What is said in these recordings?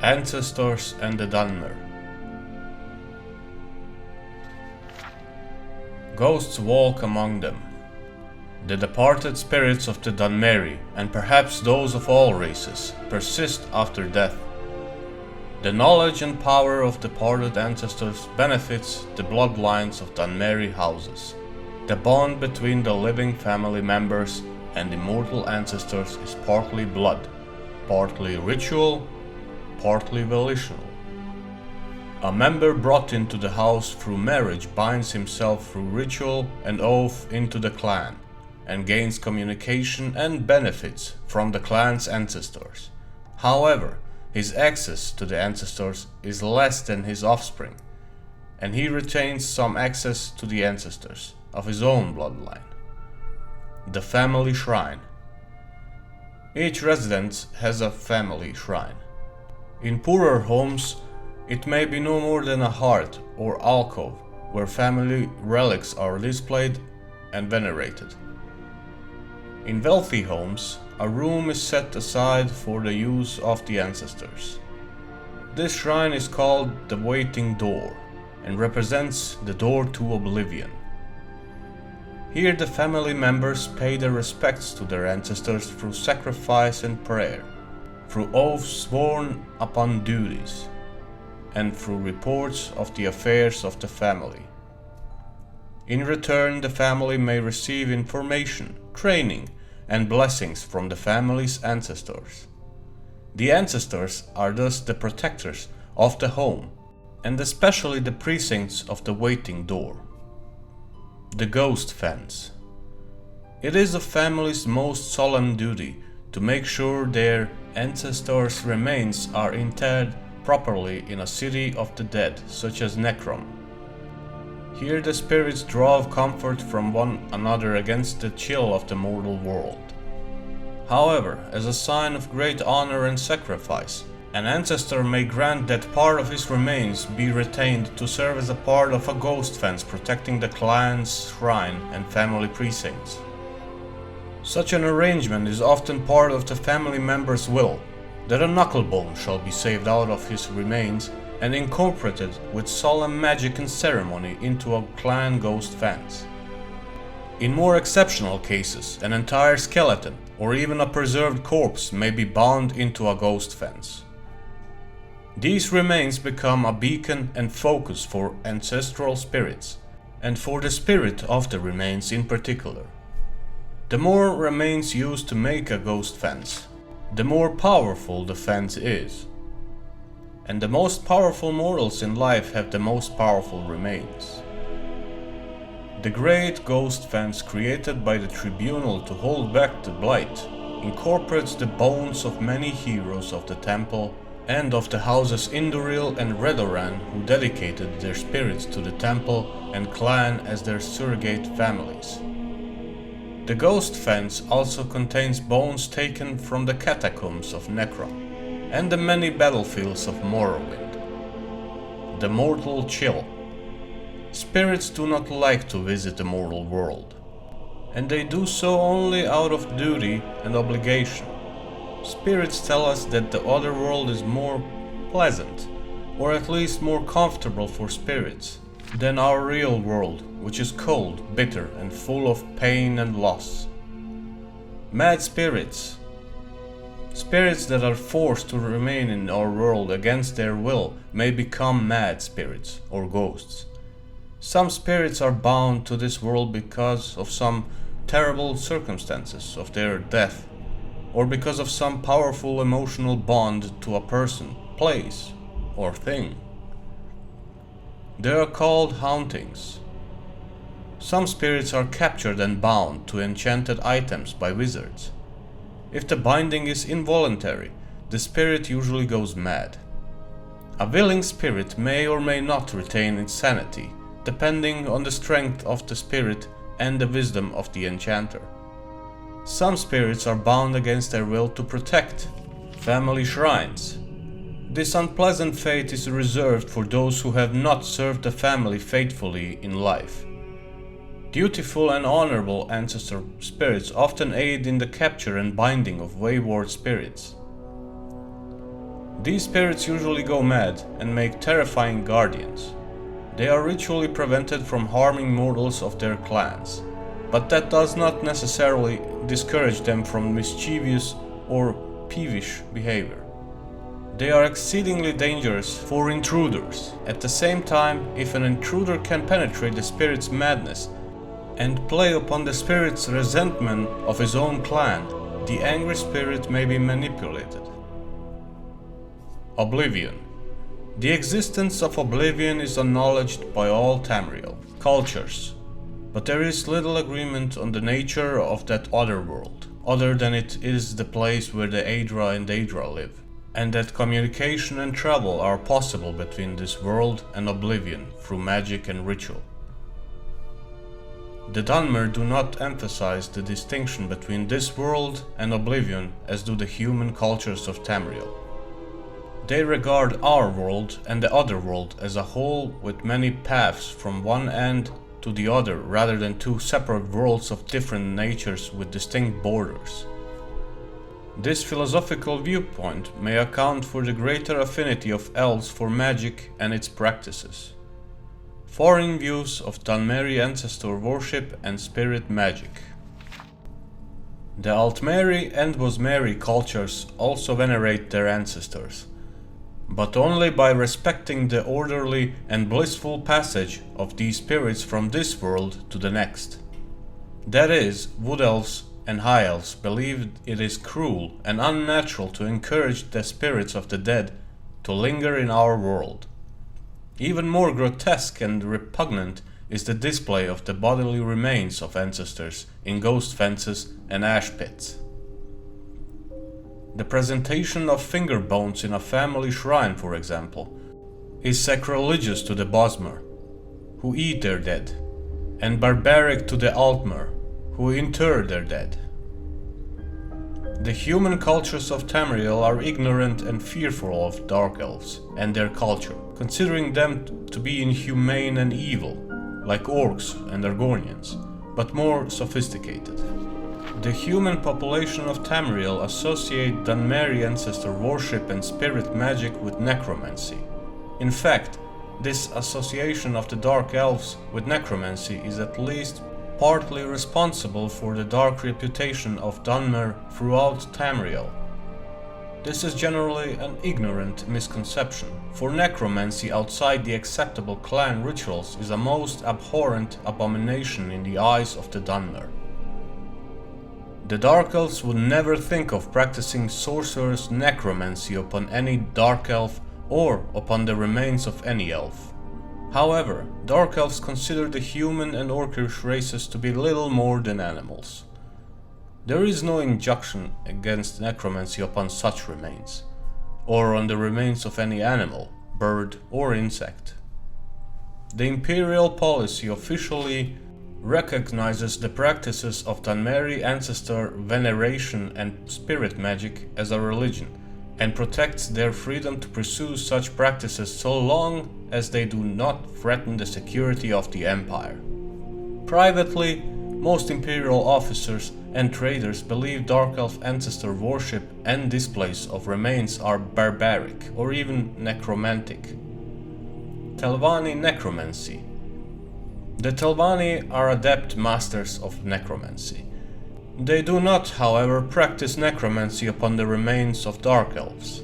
Ancestors and the Dunmer. Ghosts walk among them. The departed spirits of the Dunmeri, and perhaps those of all races, persist after death. The knowledge and power of departed ancestors benefits the bloodlines of Dunmeri houses. The bond between the living family members and immortal ancestors is partly blood, partly ritual, partly volitional. A member brought into the house through marriage binds himself through ritual and oath into the clan, and gains communication and benefits from the clan's ancestors. However, his access to the ancestors is less than his offspring, and he retains some access to the ancestors of his own bloodline. The family shrine. Each resident has a family shrine. In poorer homes, it may be no more than a hearth or alcove where family relics are displayed and venerated. In wealthy homes, a room is set aside for the use of the ancestors. This shrine is called the Waiting Door and represents the door to oblivion. Here the family members pay their respects to their ancestors through sacrifice and prayer, through oaths sworn upon duties, and through reports of the affairs of the family. In return, the family may receive information, training, and blessings from the family's ancestors. The ancestors are thus the protectors of the home, and especially the precincts of the Waiting Door. The Ghost Fence. It is a family's most solemn duty to make sure their ancestors' remains are interred properly in a city of the dead, such as Necrom. Here the spirits draw comfort from one another against the chill of the mortal world. However, as a sign of great honor and sacrifice, an ancestor may grant that part of his remains be retained to serve as a part of a ghost fence protecting the clan's shrine and family precincts. Such an arrangement is often part of the family member's will, that a knucklebone shall be saved out of his remains and incorporated with solemn magic and ceremony into a clan ghost fence. In more exceptional cases, an entire skeleton or even a preserved corpse may be bound into a ghost fence. These remains become a beacon and focus for ancestral spirits, and for the spirit of the remains in particular. The more remains used to make a ghost fence, the more powerful the fence is. And the most powerful mortals in life have the most powerful remains. The great ghost fence created by the tribunal to hold back the blight incorporates the bones of many heroes of the temple and of the houses Indoril and Redoran who dedicated their spirits to the temple and clan as their surrogate families. The ghost fence also contains bones taken from the catacombs of Necrom and the many battlefields of Morrowind. The mortal chill. Spirits do not like to visit the mortal world, and they do so only out of duty and obligation. Spirits tell us that the other world is more pleasant, or at least more comfortable for spirits, than our real world, which is cold, bitter, and full of pain and loss. Mad spirits. Spirits that are forced to remain in our world against their will may become mad spirits or ghosts. Some spirits are bound to this world because of some terrible circumstances of their death, or because of some powerful emotional bond to a person, place, or thing. They are called hauntings. Some spirits are captured and bound to enchanted items by wizards. If the binding is involuntary, the spirit usually goes mad. A willing spirit may or may not retain its sanity, depending on the strength of the spirit and the wisdom of the enchanter. Some spirits are bound against their will to protect family shrines. This unpleasant fate is reserved for those who have not served the family faithfully in life. Dutiful and honorable ancestor spirits often aid in the capture and binding of wayward spirits. These spirits usually go mad and make terrifying guardians. They are ritually prevented from harming mortals of their clans, but that does not necessarily discourage them from mischievous or peevish behavior. They are exceedingly dangerous for intruders. At the same time, if an intruder can penetrate the spirit's madness and play upon the spirit's resentment of his own clan, the angry spirit may be manipulated. Oblivion. The existence of oblivion is acknowledged by all Tamriel cultures, but there is little agreement on the nature of that other world, other than it is the place where the Aedra and Daedra live, and that communication and travel are possible between this world and oblivion through magic and ritual. The Dunmer do not emphasize the distinction between this world and oblivion as do the human cultures of Tamriel. They regard our world and the other world as a whole with many paths from one end to the other rather than two separate worlds of different natures with distinct borders. This philosophical viewpoint may account for the greater affinity of elves for magic and its practices. Foreign views of Dunmeri ancestor worship and spirit magic. The Altmeri and Bosmeri cultures also venerate their ancestors, but only by respecting the orderly and blissful passage of these spirits from this world to the next. That is, Wood Elves and High Elves believe it is cruel and unnatural to encourage the spirits of the dead to linger in our world. Even more grotesque and repugnant is the display of the bodily remains of ancestors in ghost fences and ash pits. The presentation of finger bones in a family shrine, for example, is sacrilegious to the Bosmer, who eat their dead, and barbaric to the Altmer, who inter their dead. The human cultures of Tamriel are ignorant and fearful of Dark Elves and their culture, considering them to be inhumane and evil, like orcs and Argonians, but more sophisticated. The human population of Tamriel associate Dunmeri ancestor worship and spirit magic with necromancy. In fact, this association of the Dark Elves with necromancy is at least partly responsible for the dark reputation of Dunmer throughout Tamriel. This is generally an ignorant misconception, for necromancy outside the acceptable clan rituals is a most abhorrent abomination in the eyes of the Dunmer. The Dark Elves would never think of practicing sorcerer's necromancy upon any Dark Elf or upon the remains of any elf. However, Dark Elves consider the human and orcish races to be little more than animals. There is no injunction against necromancy upon such remains, or on the remains of any animal, bird or insect. The imperial policy officially recognizes the practices of Dunmeri ancestor veneration and spirit magic as a religion, and protects their freedom to pursue such practices so long as they do not threaten the security of the empire. Privately, most imperial officers and traders believe Dark Elf ancestor worship and displays of remains are barbaric or even necromantic. Telvanni necromancy. The Telvanni are adept masters of necromancy. They do not, however, practice necromancy upon the remains of Dark Elves.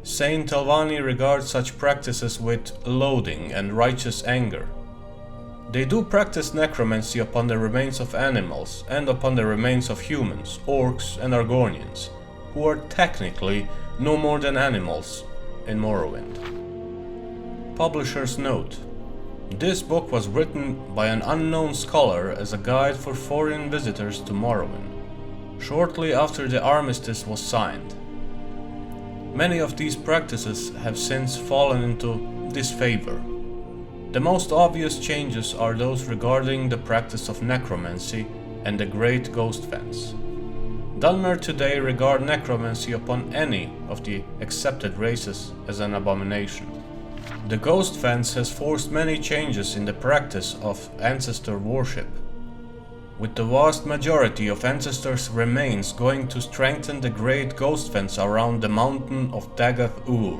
Saint Telvanni regards such practices with loathing and righteous anger. They do practice necromancy upon the remains of animals and upon the remains of humans, orcs and Argonians, who are technically no more than animals in Morrowind. Publisher's note: this book was written by an unknown scholar as a guide for foreign visitors to Morrowind, shortly after the armistice was signed. Many of these practices have since fallen into disfavor. The most obvious changes are those regarding the practice of necromancy and the Great Ghost Fence. Dunmer today regard necromancy upon any of the accepted races as an abomination. The Ghost Fence has forced many changes in the practice of ancestor worship. with the vast majority of ancestors' remains going to strengthen the great ghost fence around the mountain of Dagath-Ur.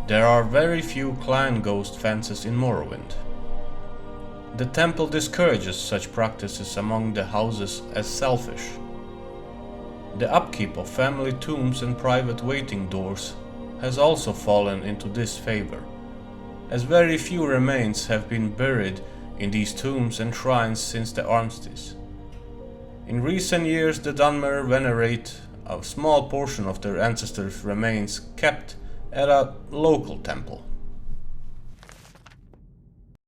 There are very few clan ghost fences in Morrowind. The temple discourages such practices among the houses as selfish. The upkeep of family tombs and private waiting doors has also fallen into disfavor, as very few remains have been buried in these tombs and shrines since the armistice. In recent years, the Dunmer venerate a small portion of their ancestors' remains kept at a local temple.